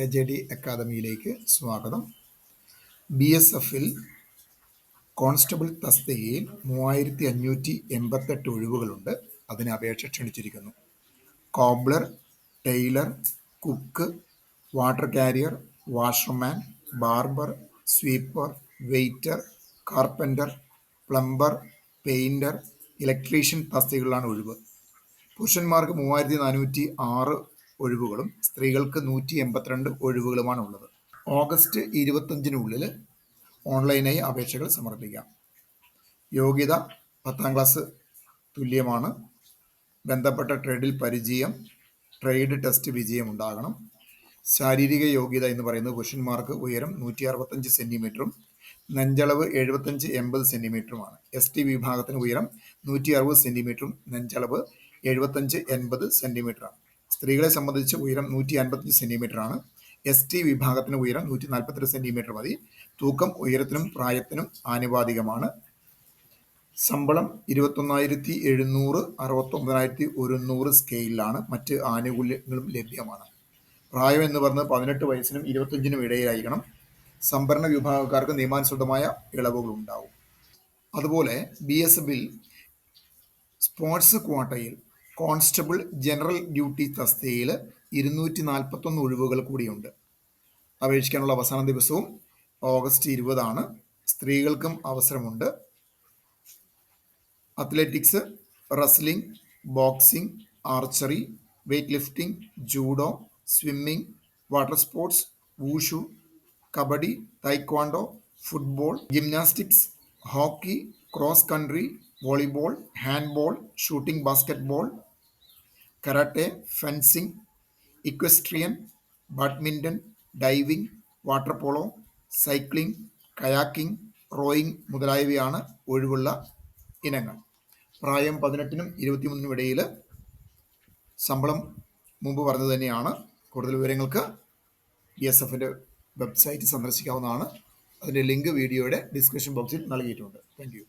AJD അക്കാദമിയിലേക്ക് സ്വാഗതം. BSFിൽ constable തസ്തികയിൽ 3588 ഒഴിവുകളുണ്ട്. അതിന് അപേക്ഷ ക്ഷണിച്ചിരിക്കുന്നു. Cobbler, tailor, cook, water carrier, washerman, barber, sweeper, waiter, carpenter, plumber, painter, electrician തസ്തികകളിലാണ് ഒഴിവ്. പുരുഷന്മാർക്ക് 3406 ഒഴിവുകളും സ്ത്രീകൾക്ക് 182 ഒഴിവുകളുമാണ് ഉള്ളത്. ഓഗസ്റ്റ് 25-നുള്ളിൽ ഓൺലൈനായി അപേക്ഷകൾ സമർപ്പിക്കാം. യോഗ്യത 10ാം ക്ലാസ് തുല്യമാണ്. ബന്ധപ്പെട്ട ട്രേഡിൽ പരിചയം, ട്രേഡ് ടെസ്റ്റ് വിജയം ഉണ്ടാകണം. ശാരീരിക യോഗ്യത എന്ന് പറയുന്നത് പുരുഷന്മാർക്ക് ഉയരം 165 സെൻറ്റിമീറ്ററും നെഞ്ചളവ് 75-80 സെൻറ്റിമീറ്ററുമാണ്. ST വിഭാഗത്തിന് ഉയരം 160 സെൻറ്റിമീറ്ററും നെഞ്ചളവ് 75-80 സെൻറ്റിമീറ്ററാണ്. സ്ത്രീകളെ സംബന്ധിച്ച് ഉയരം 155 സെൻറ്റിമീറ്ററാണ്. ST വിഭാഗത്തിന് ഉയരം 142 സെൻറ്റിമീറ്റർ മതി. തൂക്കം ഉയരത്തിനും പ്രായത്തിനും ആനുപാതികമാണ്. ശമ്പളം 21,700, 69,100 സ്കെയിലാണ്. മറ്റ് ആനുകൂല്യങ്ങളും ലഭ്യമാണ്. പ്രായം എന്ന് പറഞ്ഞത് 18 വയസ്സിനും 25-നും ഇടയിലായിരിക്കണം. സംവരണ വിഭാഗക്കാർക്ക് നിയമാനുസൃതമായ ഇളവുകൾ ഉണ്ടാവും. അതുപോലെ BSFിൽ സ്പോർട്സ് ക്വാട്ടയിൽ കോൺസ്റ്റബിൾ ജനറൽ ഡ്യൂട്ടി തസ്തികയിൽ 241 ഒഴിവുകൾ കൂടിയുണ്ട്. അപേക്ഷിക്കാനുള്ള അവസാന ദിവസവും ഓഗസ്റ്റ് 20 സ്ത്രീകൾക്കും അവസരമുണ്ട്. Athletics, wrestling, boxing, archery, weight lifting, judo, swimming, water sports, wushu, kabaddi, taekwondo, football, gymnastics, hockey, cross country, volleyball, handball, shooting basketball, karate, fencing, equestrian, badminton, diving, water polo, cycling, kayaking, rowing മുതലായവയാണ് ഒഴിവുള്ള ഇനങ്ങൾ. പ്രായം 18-നും 23-നും ഇടയിൽ. ശമ്പളം മുമ്പ് പറഞ്ഞത് തന്നെയാണ്. കൂടുതൽ വിവരങ്ങൾക്ക് BSFിൻ്റെ വെബ്സൈറ്റ് സന്ദർശിക്കാവുന്നതാണ്. അതിൻ്റെ ലിങ്ക് വീഡിയോയുടെ ഡിസ്ക്രിപ്ഷൻ ബോക്സിൽ നൽകിയിട്ടുണ്ട്. Thank you.